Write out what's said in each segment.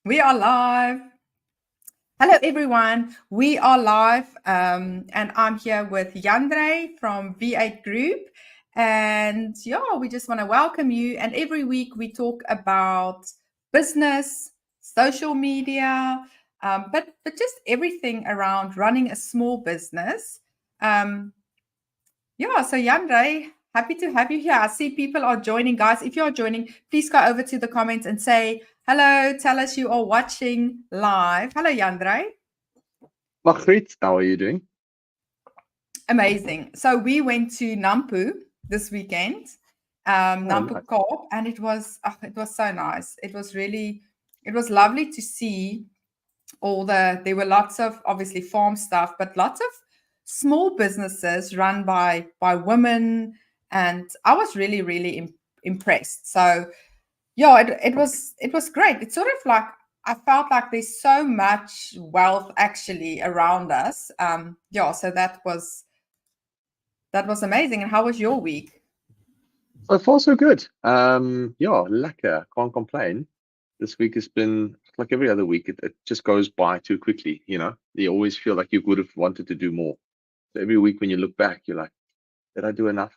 We are live. Hello, everyone. We are live, and I'm here with Jandre from V8 Group. And yeah, we just want to welcome you. And every week we talk about business, social media, but just everything around running a small business. Um, yeah, so Jandre, happy to have you here. I see people are joining, guys. If you are joining, please go over to the comments and say hello. Tell us you are watching live. Hello, Jandre. Margriet, how are you doing? Amazing. So we went to Nampu this weekend, Oh, Nampu nice. Co-op, and it was so nice. It was lovely to see there were lots of obviously farm stuff, but lots of small businesses run by women, and I was really impressed. So yeah, it was great. It's sort of like I felt like there's so much wealth actually around us. Yeah, so that was amazing. And how was your week? So far, so good. Yeah, lekker. Can't complain. This week has been like every other week. It just goes by too quickly, you know? You always feel like you would have wanted to do more. So every week when you look back, you're like, did I do enough?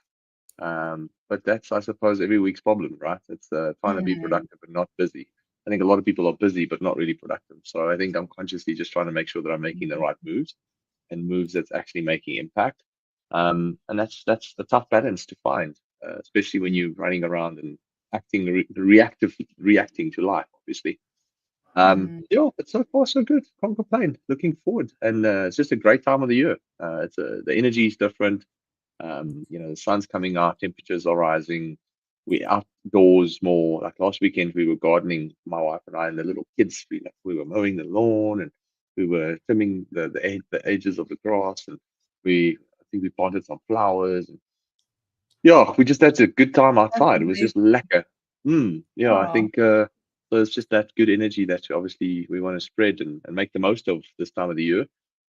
But that's, I suppose, every week's problem, right? It's trying to be Mm, productive and not busy. I think a lot of people are busy but not really productive. So I think I'm consciously just trying to make sure that I'm making the right moves and moves that's actually making impact. And that's a tough balance to find, especially when you're running around and reacting to life, obviously. mm, Yeah, but so far so good. Can't complain. Looking forward, and it's just a great time of the year. The energy is different. The sun's coming out, temperatures are rising. We're outdoors more. Like last weekend, we were gardening, my wife and I, and the little kids. We were mowing the lawn and we were trimming the edges of the grass, and I think we planted some flowers. And yeah, we just had a good time that's outside. It was amazing. just lekker. Yeah, I Oh, think so it's just that good energy that obviously we want to spread and make the most of this time of the year,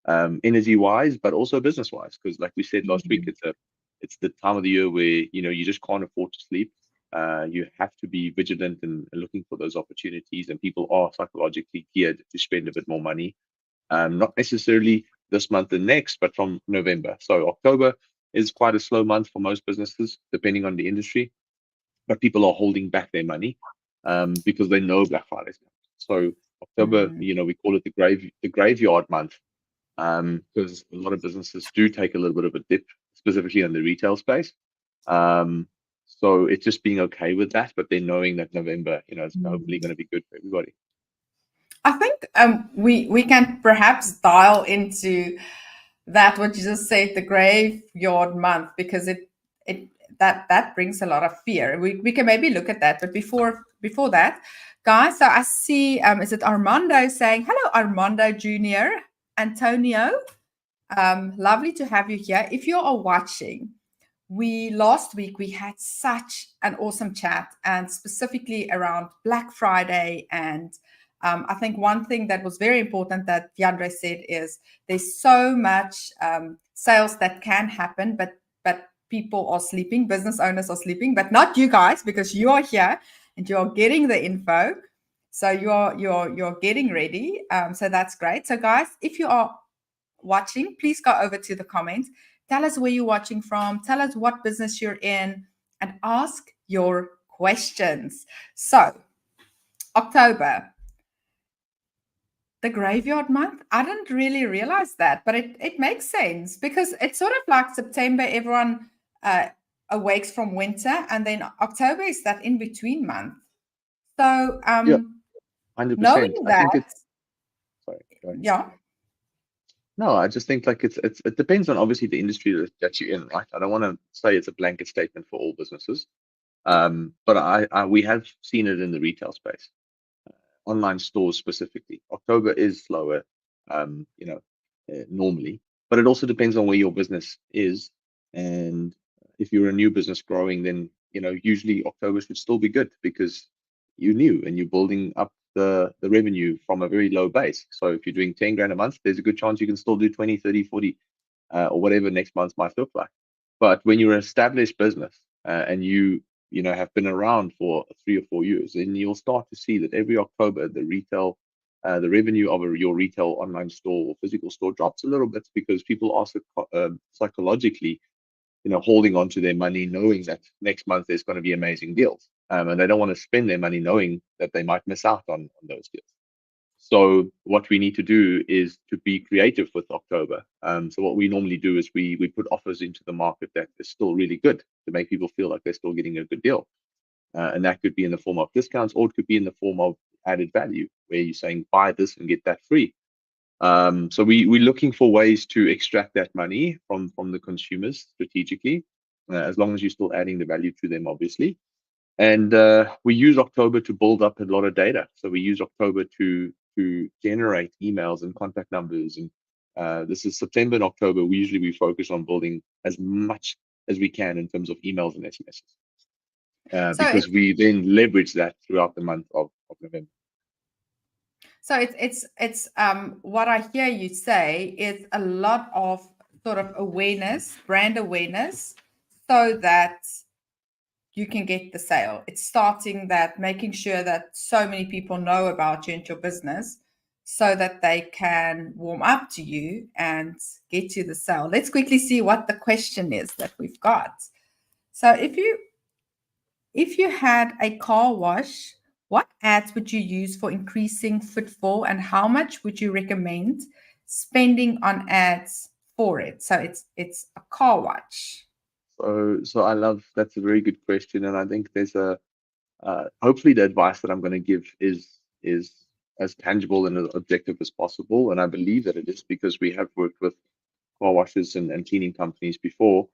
energy wise, but also business wise. Because like we said last week, mm, it's the time of the year where you just can't afford to sleep. You have to be vigilant and looking for those opportunities, and people are psychologically geared to spend a bit more money. Not necessarily this month and next, but from November. So October is quite a slow month for most businesses, depending on the industry. But people are holding back their money because they know Black Friday is coming. So October, mm. we call it the graveyard month because a lot of businesses do take a little bit of a dip, specifically in the retail space. So it's just being okay with that, but then knowing that November, is hopefully going to be good for everybody. I think we can perhaps dial into that what you just said, the graveyard month, because it that brings a lot of fear. We can maybe look at that, but before that, guys, so I see is it Armando saying hello, Armando Junior, Antonio. Lovely to have you here. If you are watching, we last week we had such an awesome chat, and specifically around Black Friday. And I think one thing that was very important that Jandre said is there's so much sales that can happen, but people are sleeping, business owners are sleeping, but not you guys, because you are here and you are getting the info. So you're getting ready. So that's great. So guys, if you are watching, please go over to the comments. Tell us where you're watching from. Tell us what business you're in and ask your questions. So, October, the graveyard month. I didn't really realize that, but it makes sense because it's sort of like September, everyone uh, awakes from winter, and then October is that in between month. So, Yeah, 100%. knowing I think that, it's sorry, go ahead. yeah. No, I just think like it depends on obviously the industry that you're in, right? I don't want to say it's a blanket statement for all businesses, but we have seen it in the retail space, online stores specifically. October is slower, normally, but it also depends on where your business is, and if you're a new business growing, then usually October should still be good because you're new and you're building up the revenue from a very low base. So if you're doing 10 grand a month, there's a good chance you can still do 20, 30, 40, or whatever next month might look like. But when you're an established business and you have been around for 3 or 4 years, then you'll start to see that every October the retail the revenue of your retail online store or physical store drops a little bit because people are psychologically, holding on to their money, knowing that next month there's going to be amazing deals. And they don't want to spend their money knowing that they might miss out on those deals. So what we need to do is to be creative with October. So what we normally do is we put offers into the market that is still really good to make people feel like they're still getting a good deal. And that could be in the form of discounts, or it could be in the form of added value, where you're saying buy this and get that free. So we're looking for ways to extract that money from the consumers strategically, as long as you're still adding the value to them, obviously. And we use October to build up a lot of data. So we use October to generate emails and contact numbers. And this is September and October. We focus on building as much as we can in terms of emails and SMSs, So because we then leverage that throughout the month of November. So it's what I hear you say is a lot of sort of awareness, brand awareness, so that you can get the sale. It's starting that, making sure that so many people know about you and your business so that they can warm up to you and get you the sale. Let's quickly see what the question is that we've got. So if you had a car wash, what ads would you use for increasing footfall, and how much would you recommend spending on ads for it? So it's a car wash. So I love, that's a very good question, and I think there's hopefully the advice that I'm going to give is as tangible and as objective as possible, and I believe that it is because we have worked with car washes and cleaning companies before.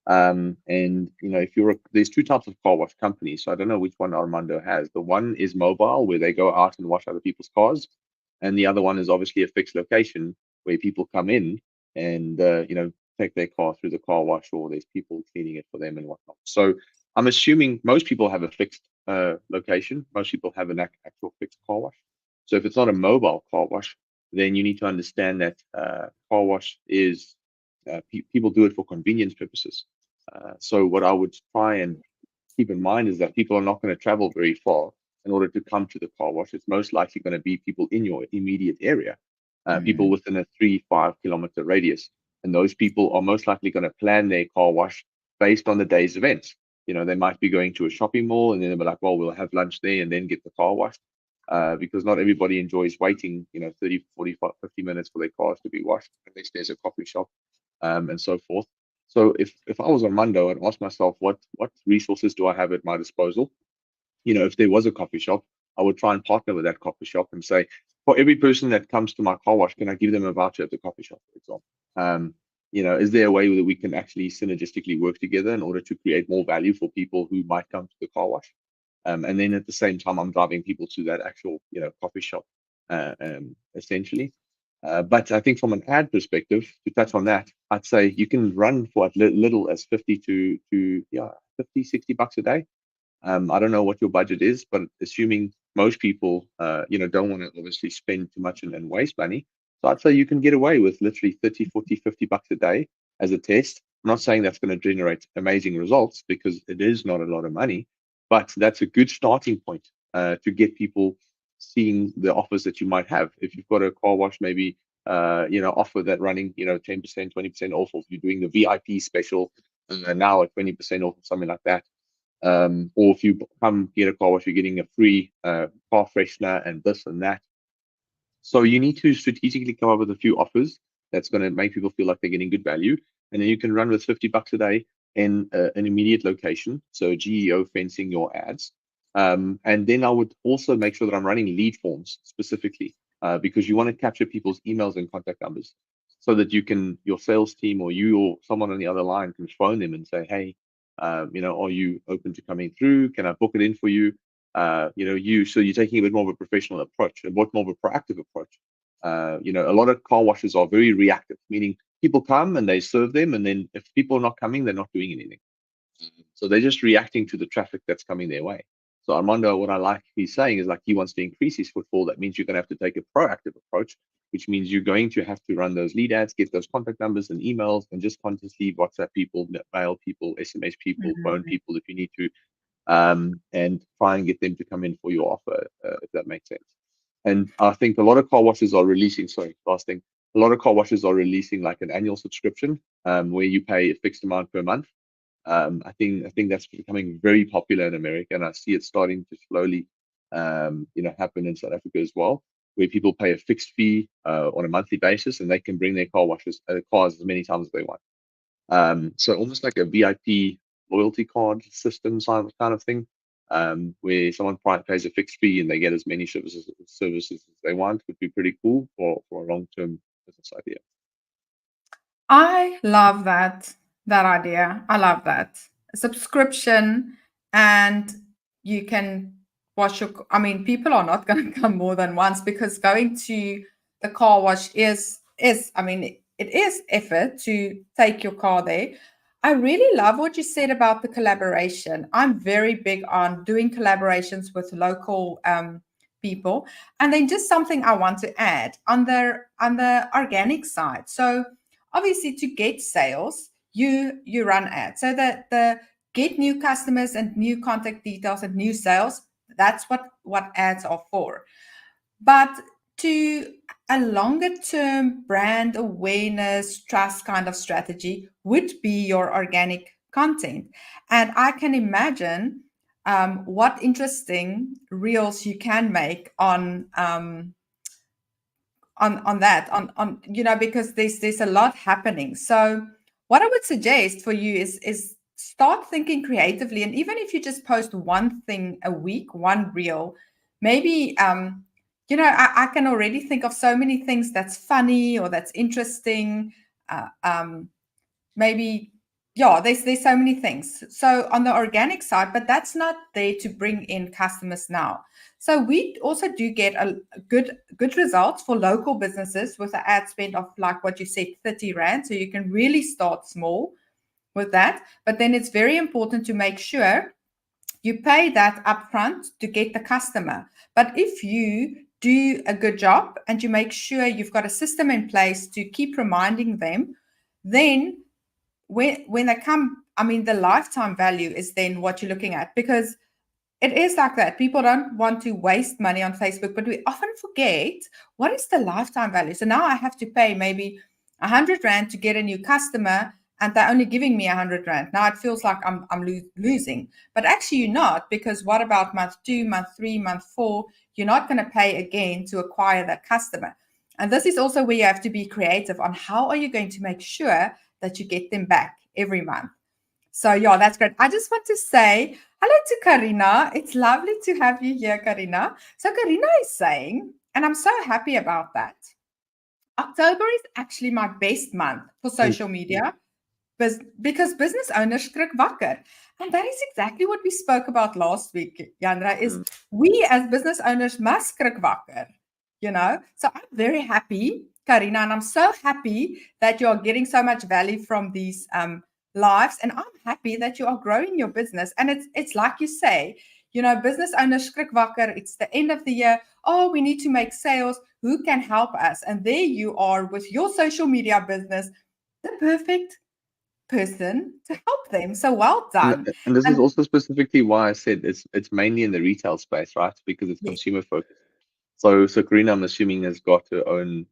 And if there's two types of car wash companies, so I don't know which one Armando has. The one is mobile, where they go out and wash other people's cars, and the other one is obviously a fixed location where people come in and take their car through the car wash, or there's people cleaning it for them and whatnot. So I'm assuming most people have a fixed location. Most people have an actual fixed car wash. So if it's not a mobile car wash, then you need to understand that car wash is people do it for convenience purposes. So what I would try and keep in mind is that people are not going to travel very far in order to come to the car wash. It's most likely going to be people in your immediate area, people within a 3-5 kilometer radius. And those people are most likely going to plan their car wash based on the day's events. They might be going to a shopping mall, and then they'll be like, well, we'll have lunch there and then get the car washed. Because not everybody enjoys waiting, 30, 45, 50 minutes for their cars to be washed, unless there's a coffee shop, and so forth. So if I was Armando, I'd ask myself, what resources do I have at my disposal? If there was a coffee shop, I would try and partner with that coffee shop and say, for every person that comes to my car wash, can I give them a voucher at the coffee shop, for example? Is there a way that we can actually synergistically work together in order to create more value for people who might come to the car wash? And then at the same time, I'm driving people to that actual, coffee shop, essentially. But I think from an ad perspective, to touch on that, I'd say you can run for as little as 50 to $50-$60 a day. I don't know what your budget is, but assuming most people, don't want to obviously spend too much and waste money. So I'd say you can get away with literally 30, 40, $50 a day as a test. I'm not saying that's going to generate amazing results, because it is not a lot of money, but that's a good starting point to get people seeing the offers that you might have. If you've got a car wash, maybe offer that running 10%, 20% off, if you're doing the VIP special now at 20% off, something like that. Or if you come get a car wash, you're getting a free car freshener and this and that. So you need to strategically come up with a few offers that's going to make people feel like they're getting good value, and then you can run with $50 a day in an immediate location. So GEO fencing your ads. And then I would also make sure that I'm running lead forms specifically, because you want to capture people's emails and contact numbers, so that your sales team or you or someone on the other line can phone them and say, hey, are you open to coming through? Can I book it in for you? So you're taking a bit more of a professional approach, a bit more of a proactive approach. A lot of car washes are very reactive, meaning people come and they serve them, and then if people are not coming, they're not doing anything. So they're just reacting to the traffic that's coming their way. So Armando, what I like he's saying is, like, he wants to increase his footfall. That means you're going to have to take a proactive approach, which means you're going to have to run those lead ads, get those contact numbers and emails, and just continuously WhatsApp people, mail people, SMS people, phone people if you need to, and try and get them to come in for your offer, if that makes sense. And I think a lot of car washes are releasing, sorry, last thing, a lot of car washes are releasing like an annual subscription where you pay a fixed amount per month. I think that's becoming very popular in America, and I see it starting to slowly, happen in South Africa as well, where people pay a fixed fee on a monthly basis, and they can bring their cars as many times as they want. So almost like a VIP loyalty card system kind of thing, where someone pays a fixed fee and they get as many services as they want, would be pretty cool for a long-term business idea. I love that idea. I love that. A subscription, and you can wash your I mean, people are not going to come more than once, because going to the car wash is I mean, it is effort to take your car there. I really love what you said about the collaboration. I'm very big on doing collaborations with local people. And then just something I want to add on the organic side. So obviously, to get sales, you run ads, so that the get new customers and new contact details and new sales, that's what ads are for. But to a longer term brand awareness, trust kind of strategy would be your organic content. And I can imagine what interesting reels you can make on that, on because there's a lot happening. So what I would suggest for you is start thinking creatively, and even if you just post one thing a week, one reel, maybe I can already think of so many things that's funny or that's interesting. Maybe, yeah, there's so many things. So on the organic side, but that's not there to bring in customers now. So we also do get a good results for local businesses with an ad spend of, like what you said, 30 rand. So you can really start small with that. But then it's very important to make sure you pay that upfront to get the customer. But if you do a good job and you make sure you've got a system in place to keep reminding them, then when they come, I mean, the lifetime value is then what you're looking at, because it is like that. People don't want to waste money on Facebook, but we often forget what is the lifetime value. So now I have to pay maybe 100 rand to get a new customer, and they're only giving me 100 rand. Now it feels like I'm losing, but actually you're not, because what about month 2, month 3, month 4? You're not going to pay again to acquire that customer. And this is also where you have to be creative on how are you going to make sure that you get them back every month. So yeah, that's great. I just want to say hello to Karina. It's lovely to have you here, Karina. So Karina is saying, and I'm so happy about that, October is actually my best month for social media, because business owners skrik wakker. And that is exactly what we spoke about last week, Jandre, is we as business owners must skrik wakker, So I'm very happy, Karina, and I'm so happy that you're getting so much value from these lives. And I'm happy that you are growing your business. And it's like you say, business owners skrik wakker. It's the end of the year. Oh, we need to make sales. Who can help us? And there you are with your social media business, the perfect person to help them. So well done. And this is And also specifically why I said it's mainly in the retail space, right? Because it's yes, consumer focused. So Karina, I'm assuming, has got her own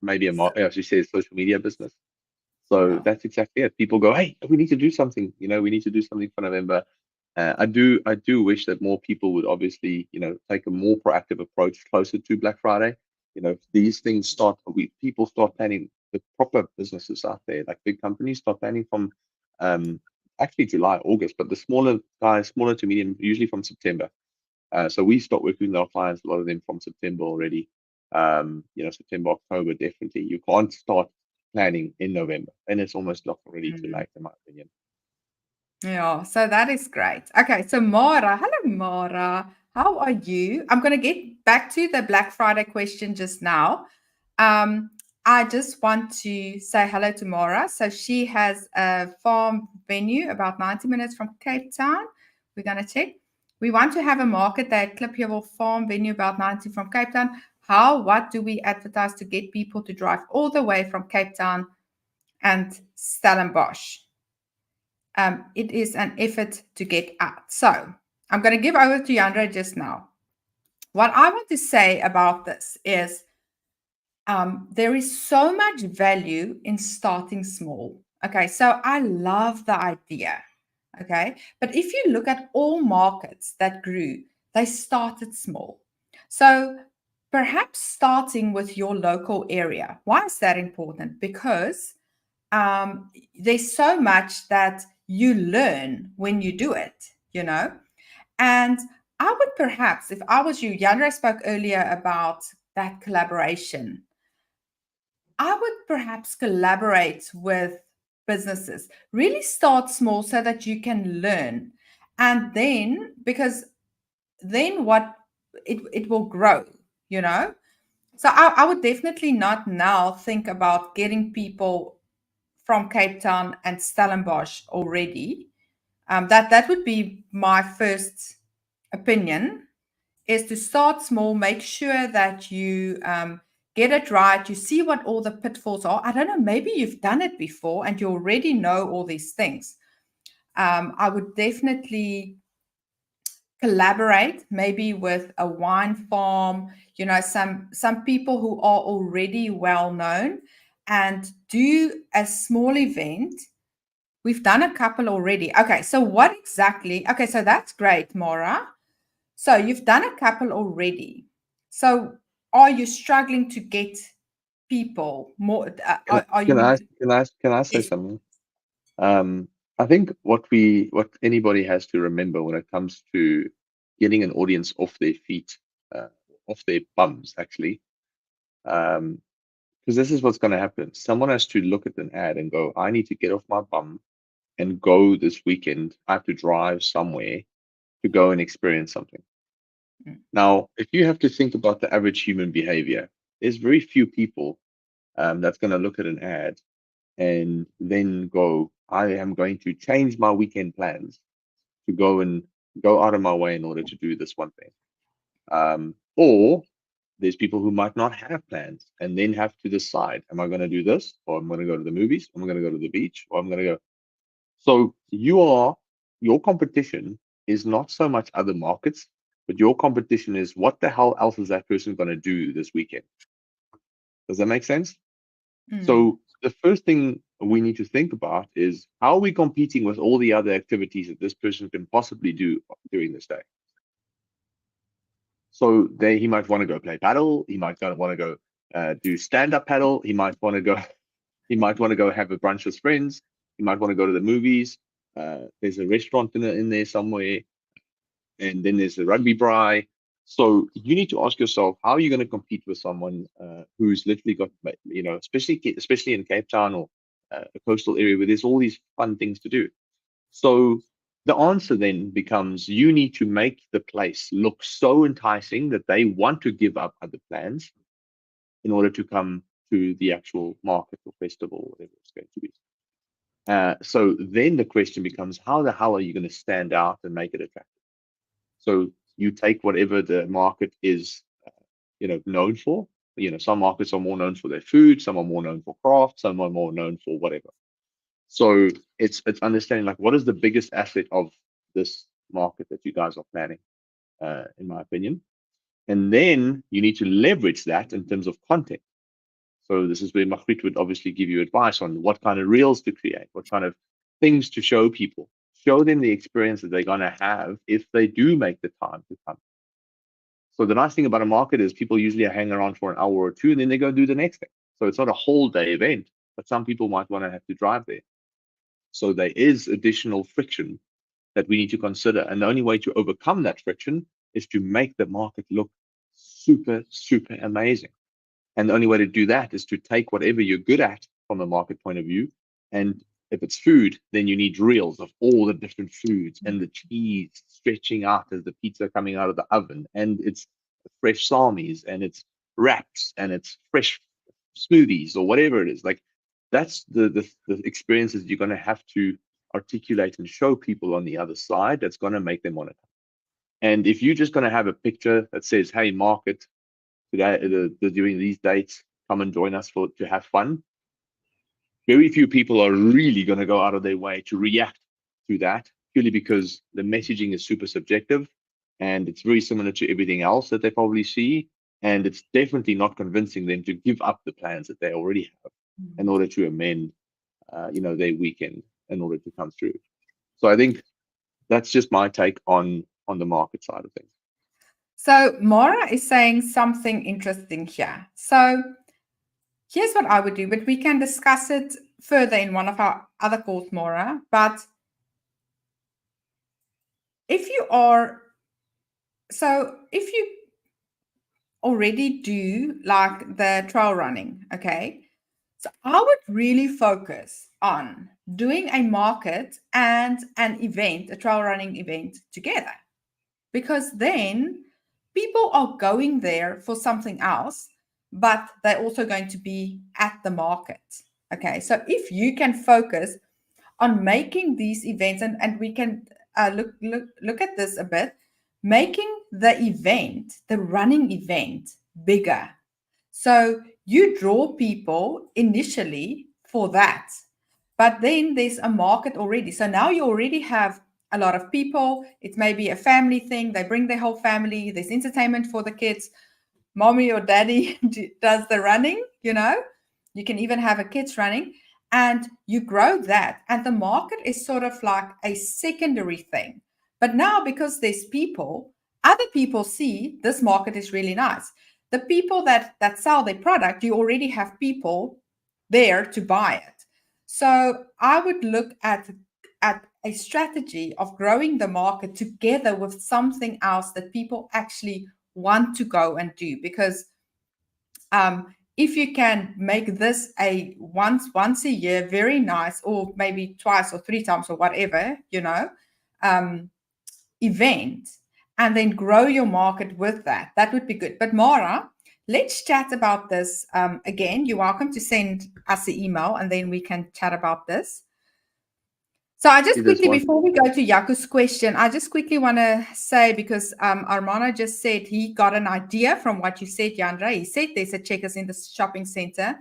maybe as you say, social media business. So yeah. that's exactly it. People go, hey, we need to do something. We need to do something for November. I do wish that more people would obviously, take a more proactive approach closer to Black Friday. These things people start planning. The proper businesses out there, like big companies, start planning from actually July, August, but the smaller guys, smaller to medium, usually from September. So we start working with our clients, a lot of them from September already. September, October, definitely. You can't start planning in November, and it's almost not already too late, in my opinion. Yeah, so that is great. Okay, so Mara, hello Mara. How are you? I'm going to get back to the Black Friday question just now. Um, I just want to say hello to Mara. So she has a farm venue about 90 minutes from Cape Town. We're going to check. We want to have a market day at Klipjewel Farm venue about 90 from Cape Town. What do we advertise to get people to drive all the way from Cape Town and Stellenbosch? It is an effort to get out. So I'm going to give over to Jandre just now. what I want to say about this is there is so much value in starting small. Okay, so I love the idea. Okay, but if you look at all markets that grew, they started small. So perhaps starting with your local area. Why is that important? Because there's so much that you learn when you do it, you know? And I would perhaps, if I was you, Jandre spoke earlier about that collaboration. I would perhaps collaborate with businesses. Really start small so that you can learn. And then, because then what it will grow, you know? So I would definitely not now think about getting people from Cape Town and Stellenbosch already. That would be my first opinion, is to start small, make sure that you get it right, you see what all the pitfalls are. I don't know, maybe you've done it before and you already know all these things. I would definitely collaborate maybe with a wine farm, you know, some people who are already well known, and do a small event. We've done a couple already. Okay, so what exactly? Okay, so that's great, Maura. So you've done a couple already. So are you struggling to get people more? Are Can you? I can I say Yes. something? I think what anybody has to remember when it comes to getting an audience off their feet, off their bums, actually, because this is what's going to happen. Someone has to look at an ad and go, "I need to get off my bum and go this weekend. I have to drive somewhere to go and experience something." Mm, Now, if you have to think about the average human behavior, there's very few people that's going to look at an ad and then go, I am going to change my weekend plans to go and go out of my way in order to do this one thing. Or there's people who might not have plans and then have to decide, am I going to do this? Or I'm going to go to the movies? Or I'm going to go to the beach? Or I'm going to go. So your competition is not so much other markets, but your competition is what the hell else is that person going to do this weekend? Does that make sense? mm, So the first thing we need to think about is how are we competing with all the other activities that this person can possibly do during this day? So he might want to go play paddle. He might want to go do stand-up paddle. He might want to go. He might want to go have a brunch with friends. He might want to go to the movies. There's a restaurant in there somewhere, and then there's the rugby braai. So you need to ask yourself, how are you going to compete with someone who's literally got, especially in Cape Town or a coastal area where there's all these fun things to do. So the answer then becomes you need to make the place look so enticing that they want to give up other plans in order to come to the actual market or festival or whatever it's going to be. So then the question becomes, how the hell are you going to stand out and make it attractive? So you take whatever the market is, known for. Some markets are more known for their food, some are more known for craft, some are more known for whatever. So it's understanding like what is the biggest asset of this market that you guys are planning, in my opinion. And then you need to leverage that in terms of content. So this is where Magritte would obviously give you advice on what kind of reels to create, what kind of things to show people. Show them the experience that they're going to have if they do make the time to come. So the nice thing about a market is people usually hang around for an hour or two and then they go do the next thing. So it's not a whole day event, but some people might want to have to drive there. So there is additional friction that we need to consider. And the only way to overcome that friction is to make the market look super, super amazing. And the only way to do that is to take whatever you're good at from a market point of view. And if it's food, then you need reels of all the different foods and the cheese stretching out as the pizza coming out of the oven. And it's fresh salmis and it's wraps and it's fresh smoothies or whatever it is. Like that's the experiences you're going to have to articulate and show people on the other side that's going to make them want to come. And if you're just going to have a picture that says, hey, market, today, during these dates, come and join us to have fun. Very few people are really going to go out of their way to react to that, purely because the messaging is super subjective. and it's very similar to everything else that they probably see. And it's definitely not convincing them to give up the plans that they already have in order to amend, their weekend in order to come through. So I think that's just my take on the market side of things. So Mara is saying something interesting here. So here's what I would do, but we can discuss it further in one of our other calls, Mara. But if you already do like the trail running, okay? So I would really focus on doing a market and an event, a trail running event together, because then people are going there for something else, but they're also going to be at the market. Okay, so if you can focus on making these events, and we can look at this a bit, making the event, the running event, bigger. So you draw people initially for that, but then there's a market already. So now you already have a lot of people. It may be a family thing. They bring their whole family. There's entertainment for the kids. Mommy or daddy does the running, You can even have a kids running, and you grow that. And the market is sort of like a secondary thing. But now, because there's people, other people see this market is really nice. The people that sell their product, you already have people there to buy it. So I would look at a strategy of growing the market together with something else that people actually want to go and do, because if you can make this a once a year, very nice, or maybe twice or three times or whatever, event, and then grow your market with that, that would be good. But Mara, let's chat about this again. You're welcome to send us an email, and then we can chat about this. So I just quickly, before we go to Jaco's question, I just quickly want to say, because Armando just said he got an idea from what you said, Jandre. He said there's a Checkers in the shopping center,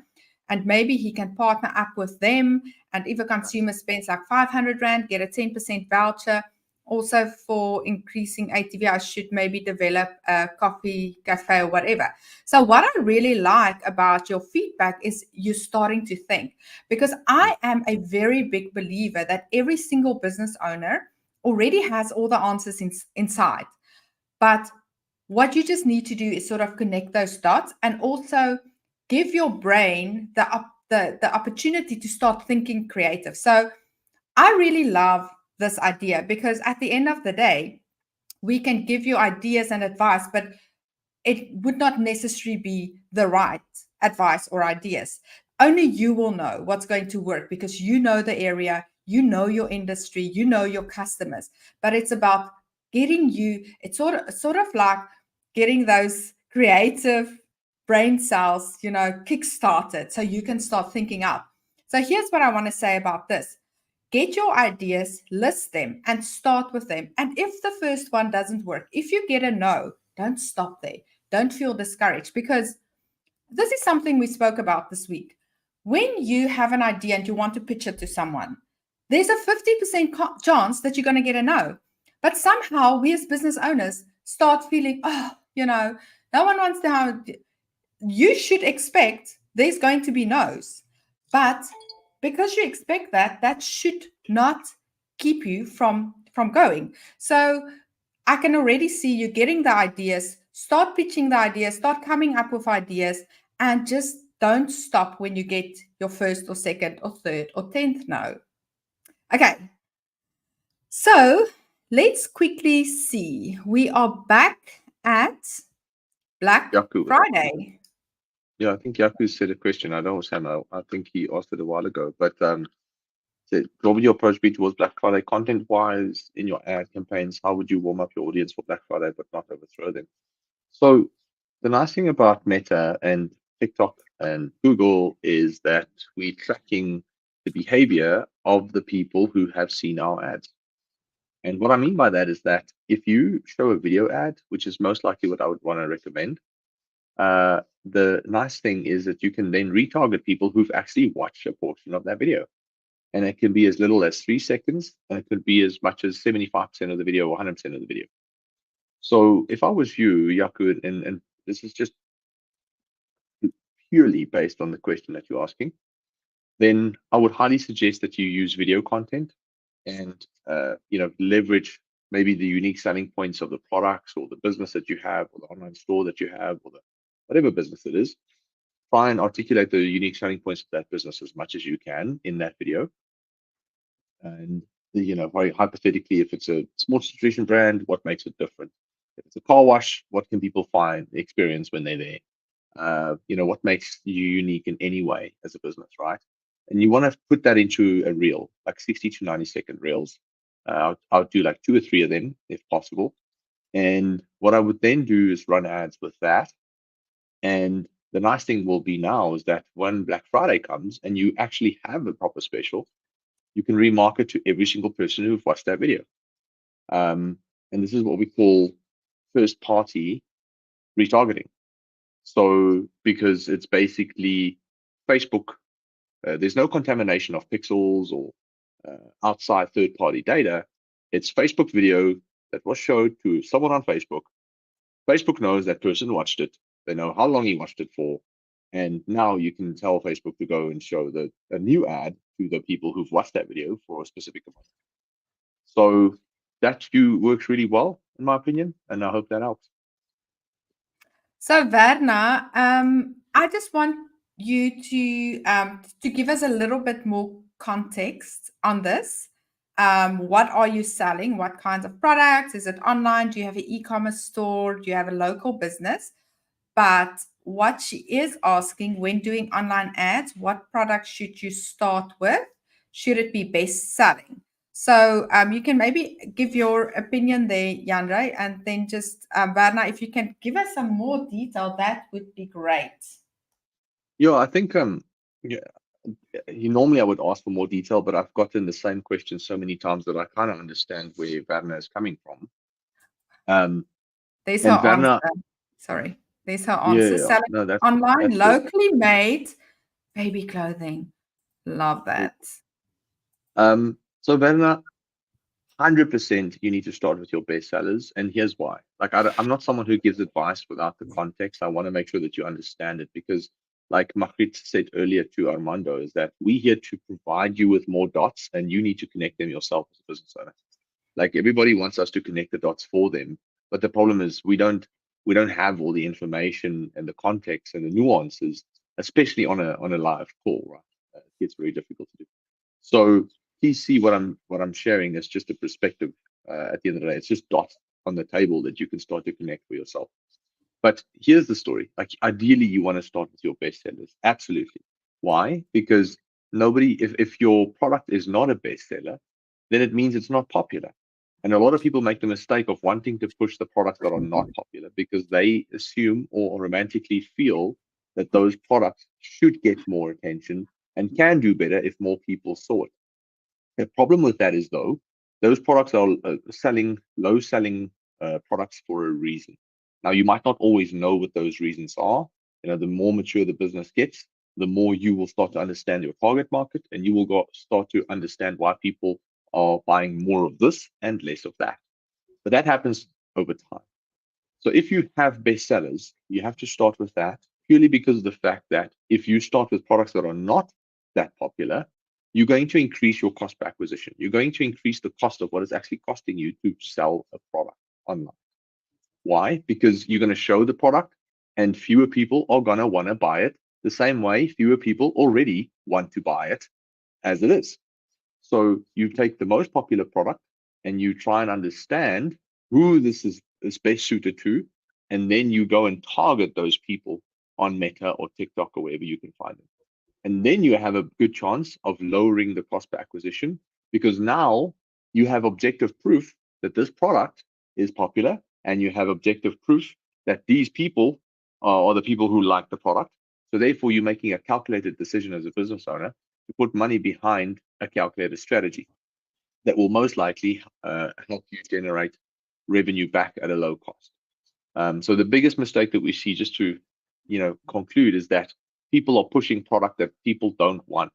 and maybe he can partner up with them. And if a consumer spends like 500 Rand, get a 10% voucher. Also, for increasing ATV, I should maybe develop a coffee cafe or whatever. So what I really like about your feedback is you starting to think, because I am a very big believer that every single business owner already has all the answers inside. But what you just need to do is sort of connect those dots, and also give your brain the opportunity to start thinking creative. So I really love this idea, because at the end of the day, we can give you ideas and advice, but it would not necessarily be the right advice or ideas. Only you will know what's going to work, because you know the area, you know your industry, you know your customers. But it's about getting you, it's sort of like getting those creative brain cells, kick-started, so you can start thinking up. So here's what I want to say about this. Get your ideas, list them, and start with them. And if the first one doesn't work, if you get a no, don't stop there. Don't feel discouraged, because this is something we spoke about this week. When you have an idea and you want to pitch it to someone, there's a 50% chance that you're going to get a no. But somehow we as business owners start feeling, no one wants to have. You should expect there's going to be no's. But because you expect that, that should not keep you from going. So I can already see you getting the ideas, start pitching the ideas, start coming up with ideas, and just don't stop when you get your first or second or third or 10th no. Okay. So let's quickly see. We are back at Black Friday. Yeah, I think Yaku said a question. I don't know. I think he asked it a while ago. But said, what would your approach be towards Black Friday content-wise in your ad campaigns? How would you warm up your audience for Black Friday but not overthrow them? So the nice thing about Meta and TikTok and Google is that we're tracking the behavior of the people who have seen our ads. And what I mean by that is that if you show a video ad, which is most likely what I would want to recommend, the nice thing is that you can then retarget people who've actually watched a portion of that video. And it can be as little as 3 seconds, and it could be as much as 75% of the video or 100% of the video. So if I was you, Yaku, and this is just purely based on the question that you're asking, then I would highly suggest that you use video content and leverage maybe the unique selling points of the products or the business that you have or the online store that you have or the whatever business it is. Try and articulate the unique selling points of that business as much as you can in that video. And very hypothetically, if it's a sports nutrition brand, what makes it different? If it's a car wash, what can people find, experience when they're there? What makes you unique in any way as a business, right? And you want to put that into a reel, like 60 to 90-second reels. I'll do like 2 or 3 of them if possible. And what I would then do is run ads with that. And the nice thing will be now is that when Black Friday comes and you actually have a proper special, you can remarket to every single person who've watched that video. And this is what we call first party retargeting. So because it's basically Facebook, there's no contamination of pixels or outside third-party data. It's Facebook video that was showed to someone on Facebook. Facebook knows that person watched it. They know how long he watched it for. And now you can tell Facebook to go and show a new ad to the people who've watched that video for a specific amount. So that works really well, in my opinion, and I hope that helps. So Verna, I just want you to give us a little bit more context on this. What are you selling? What kinds of products? Is it online? Do you have an e-commerce store? Do you have a local business? But what she is asking, when doing online ads, what products should you start with? Should it be best selling? So you can maybe give your opinion there, Jandre, and then just Verna, if you can give us some more detail, that would be great. Yeah, I think yeah, normally I would ask for more detail, but I've gotten the same question so many times that I kind of understand where Verna is coming from. There's her And answer. Verna, Sorry, there's her answer. yeah, Selling no, online, that's good. locally made baby clothing. Love that. So Verna, 100% you need to start with your best sellers, and here's why. Like I'm not someone who gives advice without the context. I want to make sure that you understand it because, like Magritte said earlier to Armando, is that we're here to provide you with more dots, and you need to connect them yourself as a business owner. Like everybody wants us to connect the dots for them, but the problem is we don't have all the information and the context and the nuances, especially on a live call, right? It gets very difficult to do. So please see what I'm sharing as just a perspective. At the end of the day, it's just dots on the table that you can start to connect for yourself. But here's the story. Like ideally, you want to start with your best sellers. Absolutely. Why? Because if your product is not a bestseller, then it means it's not popular. And a lot of people make the mistake of wanting to push the products that are not popular because they assume or romantically feel that those products should get more attention and can do better if more people saw it. The problem with that is, though, those products are low selling products for a reason. Now, you might not always know what those reasons are. The more mature the business gets, the more you will start to understand your target market, and you will start to understand why people are buying more of this and less of that. But that happens over time. So if you have bestsellers, you have to start with that purely because of the fact that if you start with products that are not that popular, you're going to increase your cost per acquisition. You're going to increase the cost of what it's actually costing you to sell a product online. Why? Because you're going to show the product and fewer people are going to want to buy it the same way fewer people already want to buy it as it is. So you take the most popular product and you try and understand who this is best suited to, and then you go and target those people on Meta or TikTok or wherever you can find them. And then you have a good chance of lowering the cost per acquisition because now you have objective proof that this product is popular and you have objective proof that these people are the people who like the product. So therefore, you're making a calculated decision as a business owner to put money behind a calculated strategy that will most likely help you generate revenue back at a low cost. So the biggest mistake that we see, just to conclude, is that people are pushing product that people don't want,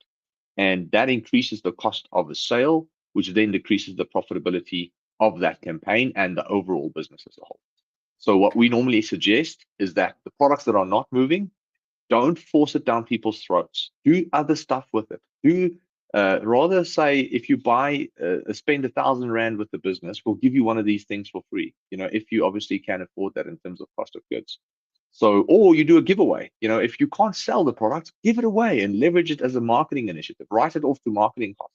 and that increases the cost of a sale, which then decreases the profitability of that campaign and the overall business as a whole. So what we normally suggest is that the products that are not moving, don't force it down people's throats. Do other stuff with it. Do rather say, if you buy, spend R1,000 with the business, we'll give you one of these things for free. If you obviously can afford that in terms of cost of goods. So, or you do a giveaway. If you can't sell the product, give it away and leverage it as a marketing initiative. Write it off to marketing costs.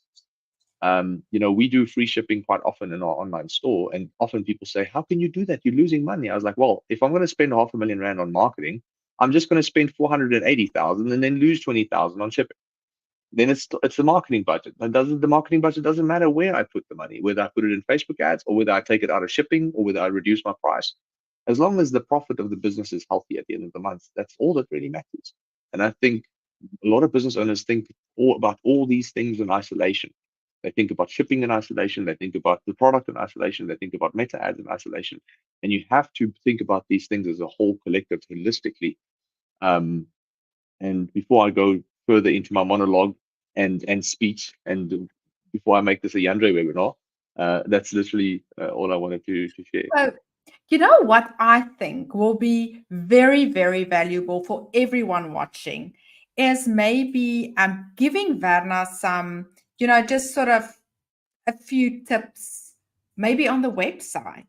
We do free shipping quite often in our online store, and often people say, how can you do that? You're losing money. I was like, well, if I'm going to spend R500,000 on marketing, I'm just going to spend 480,000 and then lose 20,000 on shipping. Then it's the marketing budget. And the marketing budget doesn't matter where I put the money, whether I put it in Facebook ads or whether I take it out of shipping or whether I reduce my price. As long as the profit of the business is healthy at the end of the month, that's all that really matters. And I think a lot of business owners think about all these things in isolation. They think about shipping in isolation. They think about the product in isolation. They think about meta ads in isolation. And you have to think about these things as a whole collective holistically. And before I go further into my monologue and speech, and before I make this a Jandre webinar, that's literally all I wanted to share. So, you know what I think will be very, very valuable for everyone watching is maybe giving Werner some, just sort of a few tips, maybe on the website.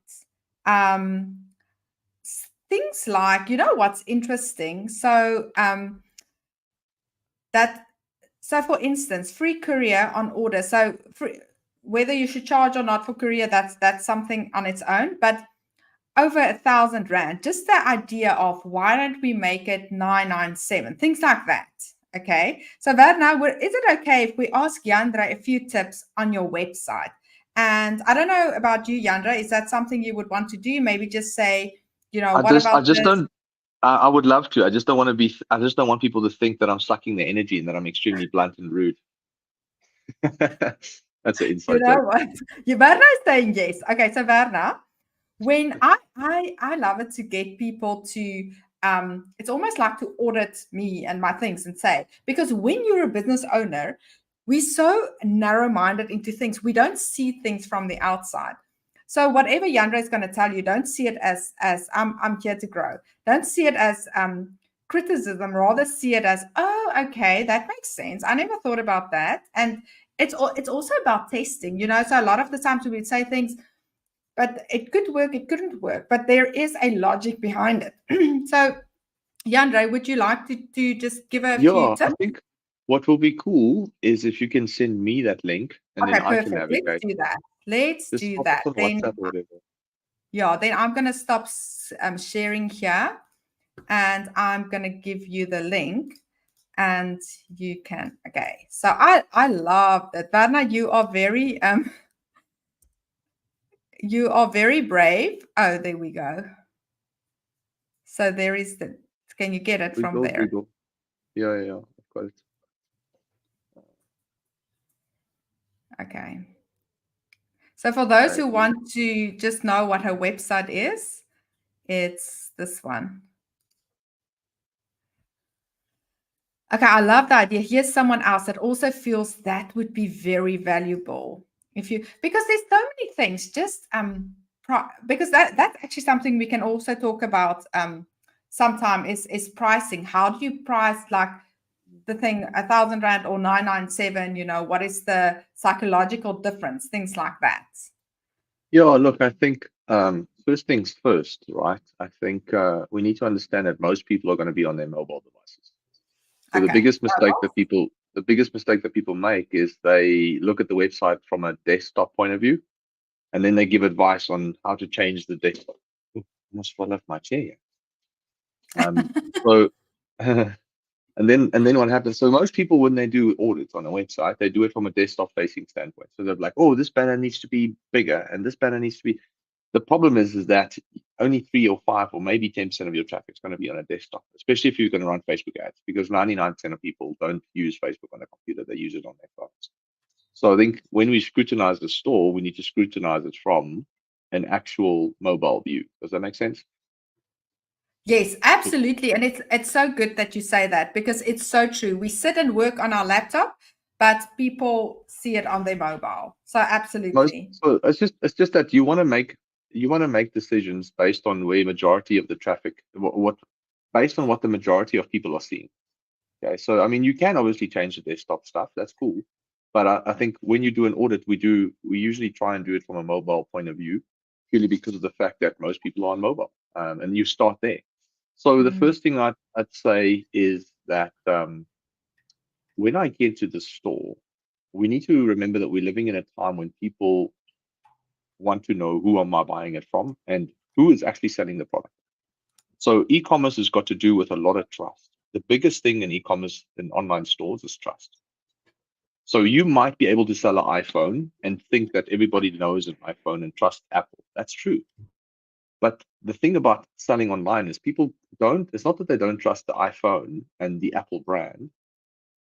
Things like, what's interesting. So for instance, free courier on order. So whether you should charge or not for courier, that's something on its own. But over R1,000, just the idea of why don't we make it 997, things like that. Okay. So Werner, is it okay if we ask Jandre a few tips on your website? And I don't know about you, Jandre, is that something you would want to do? Maybe just say, I just don't. I would love to. I just don't want to I just don't want people to think that I'm sucking their energy and that I'm extremely blunt and rude. That's an inside joke. What? Werner is saying yes. Okay, so Werner, when I love it to get people to it's almost like to audit me and my things and say, because when you're a business owner, we're so narrow-minded into things. We don't see things from the outside. So whatever Jandre is going to tell you, don't see it as I'm here to grow. Don't see it as criticism. Rather see it as, oh, okay, that makes sense. I never thought about that. And it's also about testing, So a lot of the times we would say things, but it could work, it couldn't work. But there is a logic behind it. So Jandre, would you like to just give a few tips? I think what will be cool is if you can send me that link and then I can navigate. Let's do that. Let's do that. Then, WhatsApp or whatever. Yeah, then I'm going to stop sharing here and I'm going to give you the link and you can, okay. So I love that. Werner, you are very brave. Oh, there we go. So there is can you get it from there? Yeah, I've got it. Okay. So for those who want to just know what her website is, it's this one. Okay, I love the idea. Here's someone else that also feels that would be very valuable. Because there's so many things, just because that's actually something we can also talk about sometime is pricing. How do you price like the thing R1,000 or 997? What is the psychological difference? Things like that. Yeah, look, I think first things first, right? I think we need to understand that most people are going to be on their mobile devices. So the biggest mistake that people make is they look at the website from a desktop point of view, and then they give advice on how to change the desktop. I almost fall off my chair. So, and then what happens? So most people, when they do audits on a website, they do it from a desktop-facing standpoint. So they're like, oh, this banner needs to be bigger, and this banner needs to be. The problem is that only 3 or 5 or maybe 10% of your traffic is going to be on a desktop, especially if you're going to run Facebook ads, because 99% of people don't use Facebook on a computer; they use it on their phones. So I think when we scrutinize the store, we need to scrutinize it from an actual mobile view. Does that make sense? Yes, absolutely. And it's so good that you say that, because it's so true. We sit and work on our laptop, but people see it on their mobile. So absolutely. So it's just that you want to make you want to make decisions based on where majority of the traffic, based on what the majority of people are seeing. Okay, so I mean, you can obviously change the desktop stuff. That's cool, but I think when you do an audit, we usually try and do it from a mobile point of view, purely because of the fact that most people are on mobile, and you start there. So the first thing I'd say is that when I get to the store, we need to remember that we're living in a time when people want to know who am I buying it from and who is actually selling the product. So e-commerce has got to do with a lot of trust. The biggest thing in e-commerce in online stores is trust. So you might be able to sell an iPhone and think that everybody knows an iPhone and trust Apple. That's true. But the thing about selling online is people don't, it's not that they don't trust the iPhone and the Apple brand.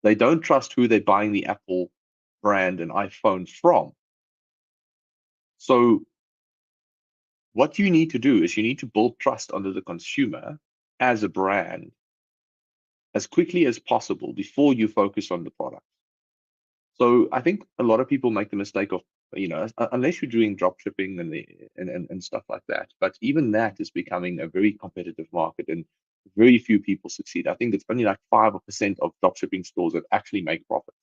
They don't trust who they're buying the Apple brand and iPhone from. So what you need to do is you need to build trust under the consumer as a brand as quickly as possible before you focus on the product. So I think a lot of people make the mistake of, unless you're doing drop shipping and stuff like that, but even that is becoming a very competitive market and very few people succeed. I think it's only like 5% of drop shipping stores that actually make profit.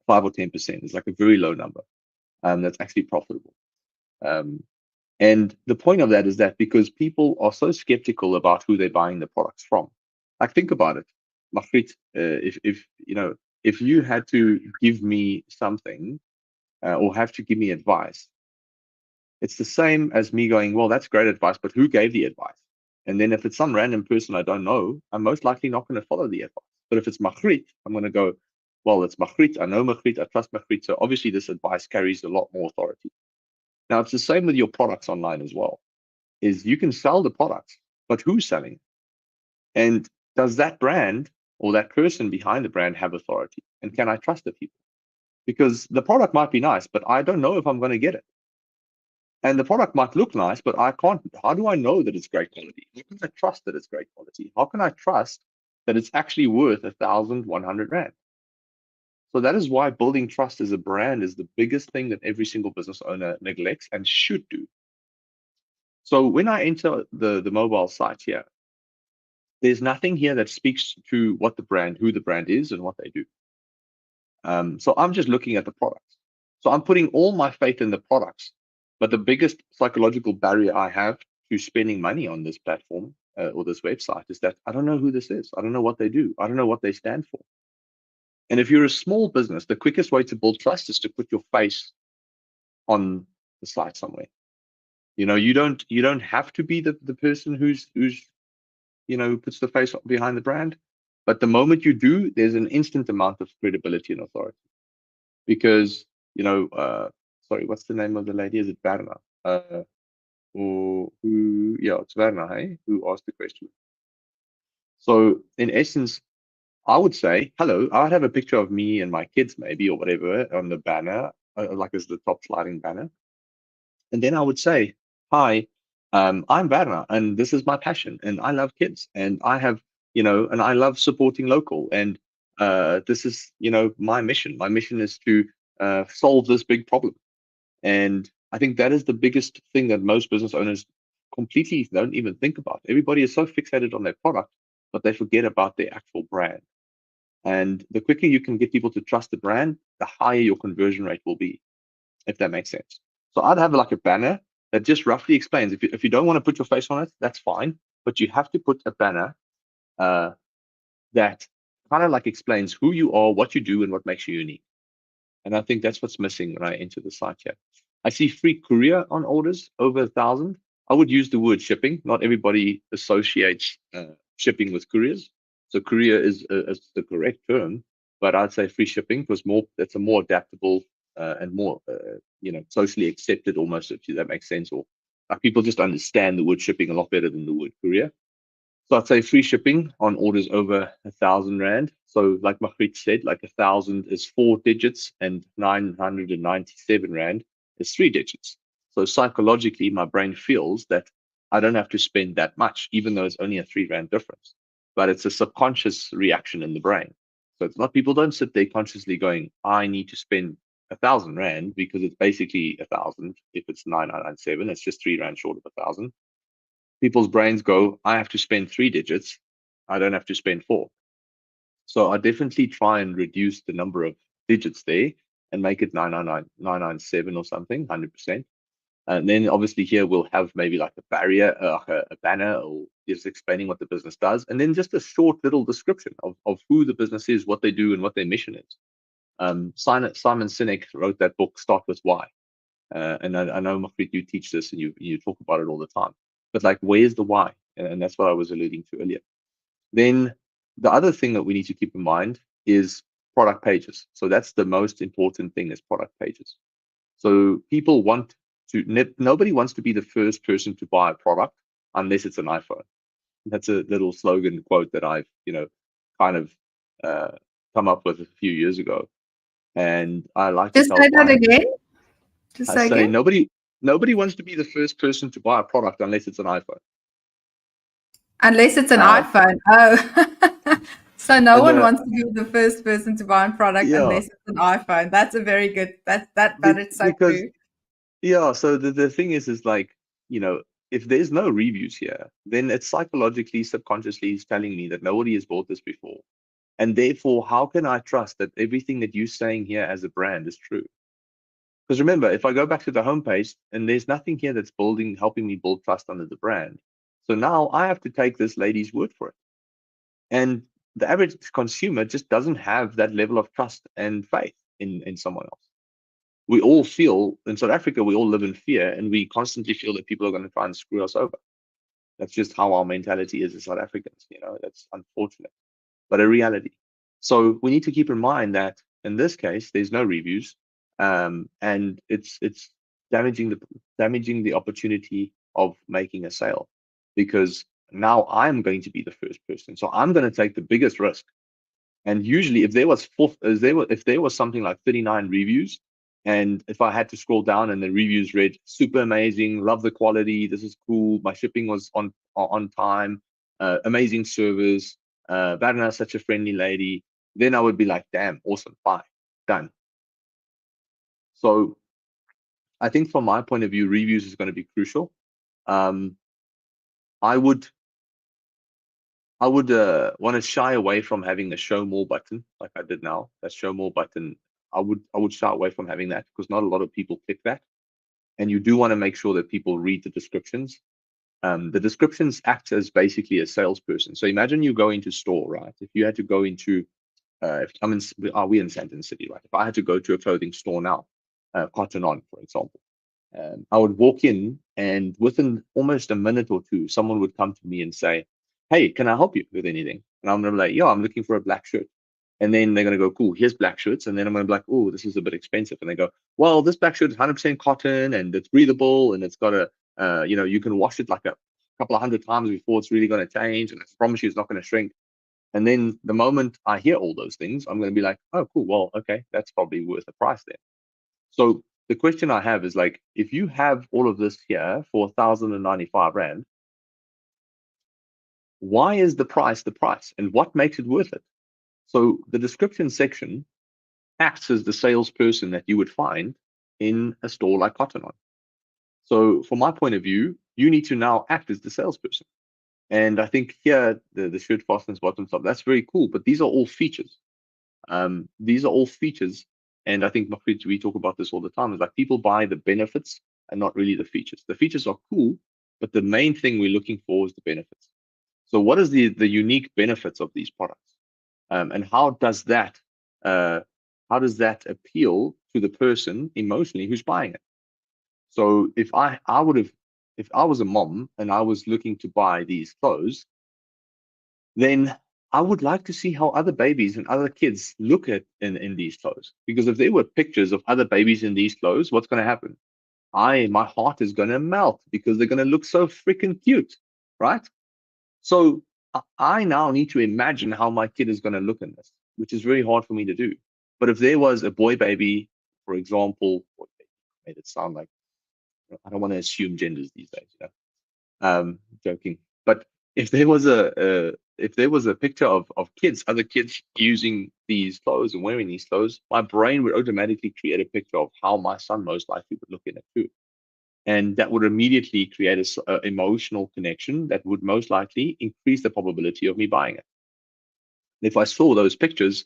5 or 10% is like a very low number that's actually profitable. And the point of that is that because people are so skeptical about who they're buying the products from. Like, think about it. Margriet, if you had to give me something or have to give me advice, it's the same as me going, well, that's great advice, but who gave the advice? And then if it's some random person I don't know, I'm most likely not going to follow the advice. But if it's Margriet, I'm going to go, well, it's Margriet. I know Margriet. I trust Margriet. So obviously this advice carries a lot more authority. Now, it's the same with your products online as well, is you can sell the products, but who's selling? And does that brand or that person behind the brand have authority? And can I trust the people? Because the product might be nice, but I don't know if I'm going to get it. And the product might look nice, but I can't. How do I know that it's great quality? How can I trust that it's great quality? How can I trust that it's actually worth 1,100 Rand? So that is why building trust as a brand is the biggest thing that every single business owner neglects and should do. So when I enter the mobile site here, there's nothing here that speaks to who the brand is and what they do. So I'm just looking at the products. So I'm putting all my faith in the products. But the biggest psychological barrier I have to spending money on this platform or this website is that I don't know who this is. I don't know what they do. I don't know what they stand for. And if you're a small business, the quickest way to build trust is to put your face on the site somewhere. You don't have to be the person who's puts the face behind the brand. But the moment you do, there's an instant amount of credibility and authority. Because, sorry, what's the name of the lady? Is it Berna? Or who, yeah, it's Berna, hey, who asked the question. So in essence, I would say, hello, I'd have a picture of me and my kids maybe or whatever on the banner, like as the top sliding banner. And then I would say, hi, I'm Berna, and this is my passion, and I love kids, and I have, and I love supporting local, and this is, my mission. My mission is to solve this big problem. And I think that is the biggest thing that most business owners completely don't even think about. Everybody is so fixated on their product, but they forget about their actual brand. And the quicker you can get people to trust the brand, the higher your conversion rate will be, if that makes sense. So I'd have like a banner that just roughly explains. If you don't want to put your face on it, that's fine. But you have to put a banner that kind of like explains who you are, what you do, and what makes you unique. And I think that's what's missing when I enter the site here. I see free courier on orders over 1,000. I would use the word shipping. Not everybody associates shipping with couriers. So courier is the correct term, but I'd say free shipping because it's a more adaptable and more socially accepted almost, if that makes sense. Or like people just understand the word shipping a lot better than the word courier. So I'd say free shipping on orders over 1,000 Rand. So like Margriet said, like 1,000 is 4 digits and 997 Rand is 3 digits. So psychologically, my brain feels that I don't have to spend that much, even though it's only a 3 Rand difference. But it's a subconscious reaction in the brain. So it's not, people don't sit there consciously going, I need to spend 1,000 Rand because it's basically 1,000. If it's 9,997, it's just 3 Rand short of 1,000. People's brains go, I have to spend 3 digits. I don't have to spend 4. So I definitely try and reduce the number of digits there and make it 997 or something, 100%. And then obviously here we'll have maybe like a barrier, a banner, or just explaining what the business does, and then just a short little description of who the business is, what they do, and what their mission is. Simon Sinek wrote that book, Start With Why. And I know, Mafrit, you teach this and you talk about it all the time. But like, where's the why? And that's what I was alluding to earlier. Then the other thing that we need to keep in mind is product pages. So that's the most important thing, is product pages. So people want to, nobody wants to be the first person to buy a product unless it's an iPhone. That's a little slogan quote that I've, kind of come up with a few years ago. And I like to Just tell say that clients, again. Just I say say again. nobody wants to be the first person to buy a product unless it's an iPhone. Unless it's an iPhone. Oh. So no And one wants to be the first person to buy a product yeah, unless it's an iPhone. That's a very good, but it's so because true. yeah, so the thing is like, if there's no reviews here, then it's psychologically, subconsciously is telling me that nobody has bought this before. And therefore, how can I trust that everything that you're saying here as a brand is true? Because remember, if I go back to the homepage and there's nothing here that's helping me build trust under the brand. So now I have to take this lady's word for it. And the average consumer just doesn't have that level of trust and faith in someone else. We all feel, in South Africa, we all live in fear, and we constantly feel that people are going to try and screw us over. That's just how our mentality is as South Africans. That's unfortunate, but a reality. So we need to keep in mind that in this case, there's no reviews, and it's damaging the opportunity of making a sale, because now I'm going to be the first person, so I'm going to take the biggest risk. And usually, if there was something like 39 reviews, and if I had to scroll down and the reviews read super amazing, love the quality, this is cool, my shipping was on time, amazing service, Varna, such a friendly lady, then I would be like, damn, awesome, bye, done. So I think from my point of view, reviews is going to be crucial. I would want to shy away from having a show more button like I did now. That show more button, I would shy away from having that, because not a lot of people click that. And you do want to make sure that people read the descriptions. The descriptions act as basically a salesperson. So imagine you go into store, right? If you had to go into, we're in Sandton City, right? If I had to go to a clothing store now, Cotton On, for example, I would walk in, and within almost a minute or two, someone would come to me and say, hey, can I help you with anything? And I'm going to be like, yeah, I'm looking for a black shirt. And then they're going to go, cool, here's black shirts. And then I'm going to be like, oh, this is a bit expensive. And they go, well, this black shirt is 100% cotton, and it's breathable, and it's got you can wash it like a couple of hundred times before it's really going to change. And I promise you it's not going to shrink. And then the moment I hear all those things, I'm going to be like, oh, cool, well, okay, that's probably worth the price then. So the question I have is, like, if you have all of this here for 1,095 Rand, why is the price, and what makes it worth it? So the description section acts as the salesperson that you would find in a store like Cotton On. So from my point of view, you need to now act as the salesperson. And I think here, the shirt fastens, bottom top, that's very cool, but these are all features. These are all features. And I think we talk about this all the time, is like, people buy the benefits and not really the features. The features are cool, but the main thing we're looking for is the benefits. So what is the unique benefits of these products? And how does that appeal to the person emotionally who's buying it? So if I was a mom and I was looking to buy these clothes, then I would like to see how other babies and other kids look at in these clothes. Because if there were pictures of other babies in these clothes, what's going to happen? My heart is going to melt, because they're going to look so freaking cute, right? So I now need to imagine how my kid is going to look in this, which is very hard for me to do. But if there was a boy baby, for example, made it sound like, I don't want to assume genders these days, joking. But if there was if there was a picture of kids, other kids using these clothes and wearing these clothes, my brain would automatically create a picture of how my son most likely would look in it too. And that would immediately create a emotional connection that would most likely increase the probability of me buying it. If I saw those pictures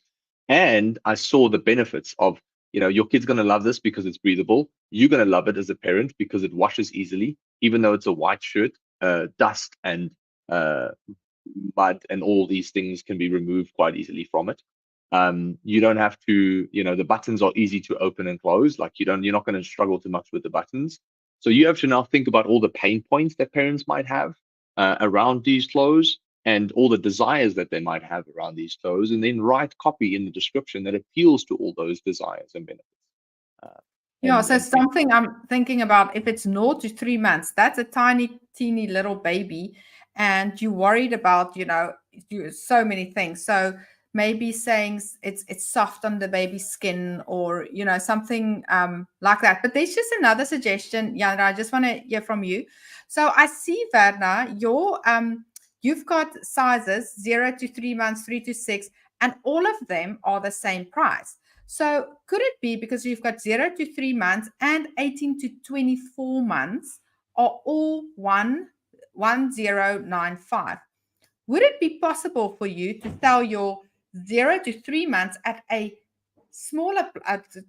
and I saw the benefits of, your kid's going to love this because it's breathable. You're going to love it as a parent because it washes easily, even though it's a white shirt, dust and mud and all these things can be removed quite easily from it. You don't have to, the buttons are easy to open and close. Like you're not going to struggle too much with the buttons. So you have to now think about all the pain points that parents might have around these clothes and all the desires that they might have around these clothes, and then write copy in the description that appeals to all those desires and benefits. Yeah, so something I'm thinking about, if it's 0 to 3 months, that's a teeny little baby, and you're worried about, so many things. So maybe saying it's soft on the baby's skin, or something like that. But there's just another suggestion, Jandre. I just want to hear from you. So I see, Werner, you've got sizes 0 to 3 months, 3 to 6, and all of them are the same price. So could it be because you've got 0 to 3 months and 18 to 24 months are all 1095? Would it be possible for you to sell your 0 to 3 months at a smaller,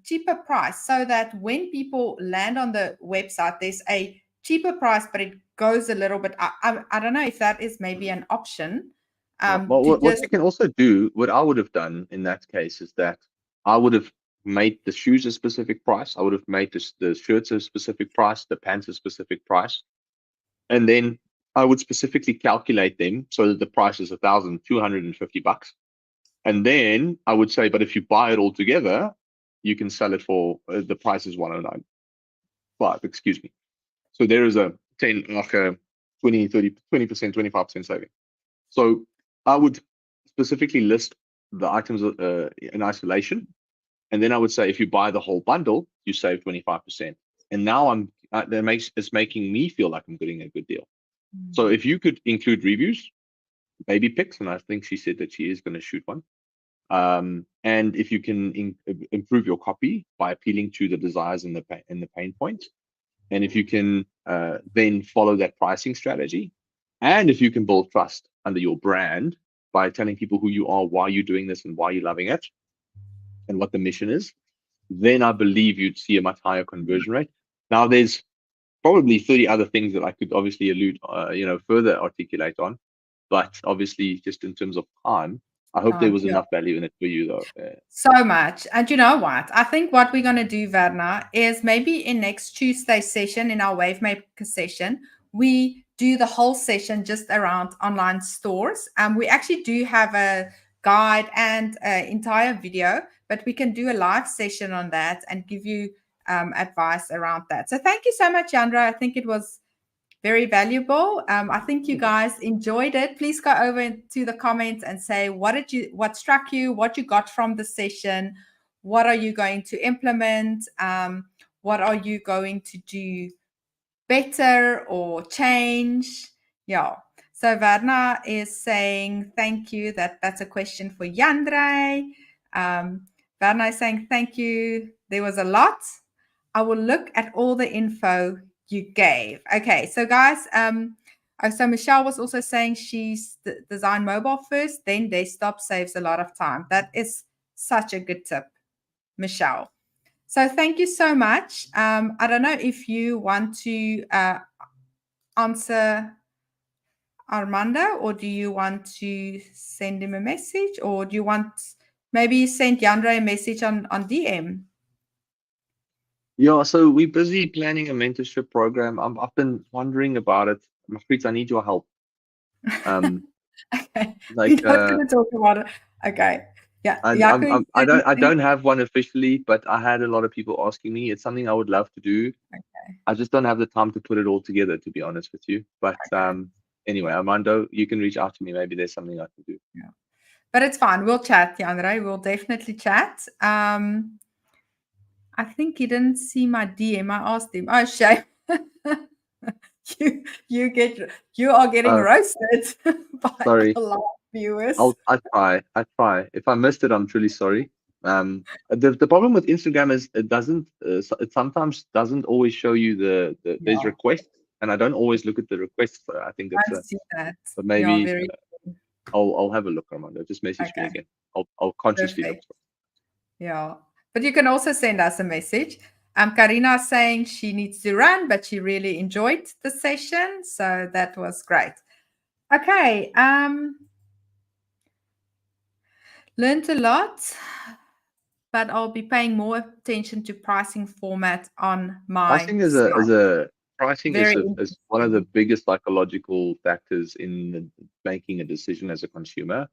cheaper price, so that when people land on the website, there's a cheaper price, but it goes a little bit, I don't know if that is maybe an option. Well, what you can also do, what I would have done in that case is that I would have made the shoes a specific price. I would have made the shirts a specific price, the pants a specific price. And then I would specifically calculate them so that the price is $1,250. And then I would say, but if you buy it all together, you can sell it for the price is 109.5, excuse me. So there is a 20, 30, 20%, 25% saving. So I would specifically list the items in isolation. And then I would say, if you buy the whole bundle, you save 25%. And now it's making me feel like I'm getting a good deal. Mm-hmm. So if you could include reviews, baby pics, and I think she said that she is going to shoot one. And if you can improve your copy by appealing to the desires and the pain points, and if you can then follow that pricing strategy, and if you can build trust under your brand by telling people who you are, why you're doing this, and why you're loving it, and what the mission is, then I believe you'd see a much higher conversion rate. Now, there's probably 30 other things that I could obviously further articulate on, but obviously, just in terms of time, I hope there was enough value in it for you, though. So much. And you know what? I think what we're going to do, Werner, is maybe in next Tuesday's session, in our Wavemaker session, we do the whole session just around online stores. We actually do have a guide and an entire video, but we can do a live session on that and give you advice around that. So thank you so much, Jandre. I think it was very valuable. I think you guys enjoyed it. Please go over to the comments and say, what struck you, what you got from the session, what are you going to implement, what are you going to do better or change? Yeah. So Werner is saying thank you. That's a question for Jandre. Werner is saying thank you. There was a lot. I will look at all the info you gave. Okay, so guys, so Michelle was also saying she's design mobile first, then desktop, saves a lot of time. That is such a good tip, Michelle. So thank you so much. I don't know if you want to answer Armando, or do you want to send him a message, or do you want maybe send Jandre a message on DM? Yeah, so we're busy planning a mentorship program. I've been wondering about it. Frieds, I need your help. Okay, we're not going to talk about it. Okay, yeah. I don't have one officially, but I had a lot of people asking me. It's something I would love to do. Okay. I just don't have the time to put it all together, to be honest with you. But anyway, Armando, you can reach out to me. Maybe there's something I can do. Yeah, but it's fine. We'll chat, Jandre. We'll definitely chat. I think he didn't see my DM. I asked him. Oh, shame. you are getting roasted by sorry. a lot. viewers. I try. If I missed it, I'm truly sorry. The problem with Instagram is it doesn't. It sometimes doesn't always show you there's Yeah, requests, and I don't always look at the requests. So I think I it's a. see that. But Yeah, maybe very I'll have a look, Armando. Just message me okay. again. I'll consciously look Perfect. for Yeah. But you can also send us a message. Karina is saying she needs to run, but she really enjoyed the session. So that was great. Okay. Learned a lot, but I'll be paying more attention to pricing format on my pricing site. pricing Very is one of the interesting. biggest psychological factors in making a decision as a consumer.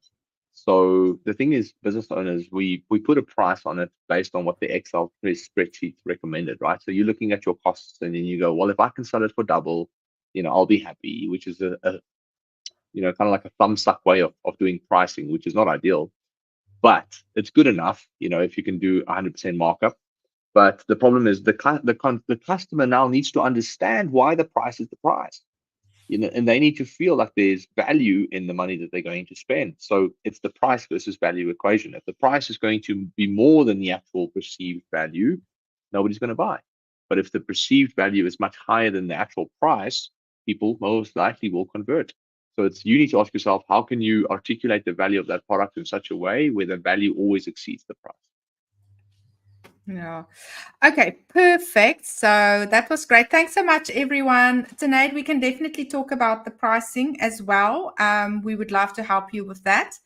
So the thing is, business owners, we put a price on it based on what the Excel spreadsheet recommended, right? So you're looking at your costs, and then you go, well, if I can sell it for double, I'll be happy, which is a kind of like a thumb suck way of doing pricing, which is not ideal, but it's good enough, if you can do 100% markup. But the problem is the customer now needs to understand why the price is the price, and they need to feel like there's value in the money that they're going to spend. So it's the price versus value equation. If the price is going to be more than the actual perceived value, nobody's going to buy. But if the perceived value is much higher than the actual price, people most likely will convert. So you need to ask yourself, how can you articulate the value of that product in such a way where the value always exceeds the price? Yeah. Okay, perfect. So that was great. Thanks so much, everyone. Tonight, we can definitely talk about the pricing as well. We would love to help you with that.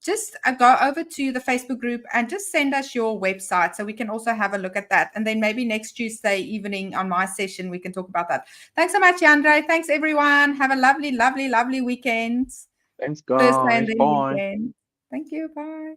Just go over to the Facebook group and just send us your website so we can also have a look at that. And then maybe next Tuesday evening on my session, we can talk about that. Thanks so much, Jandre. Thanks, everyone. Have a lovely, lovely, lovely weekend. Thanks, Thursday and guys. then Bye. weekend. Thank you. Bye.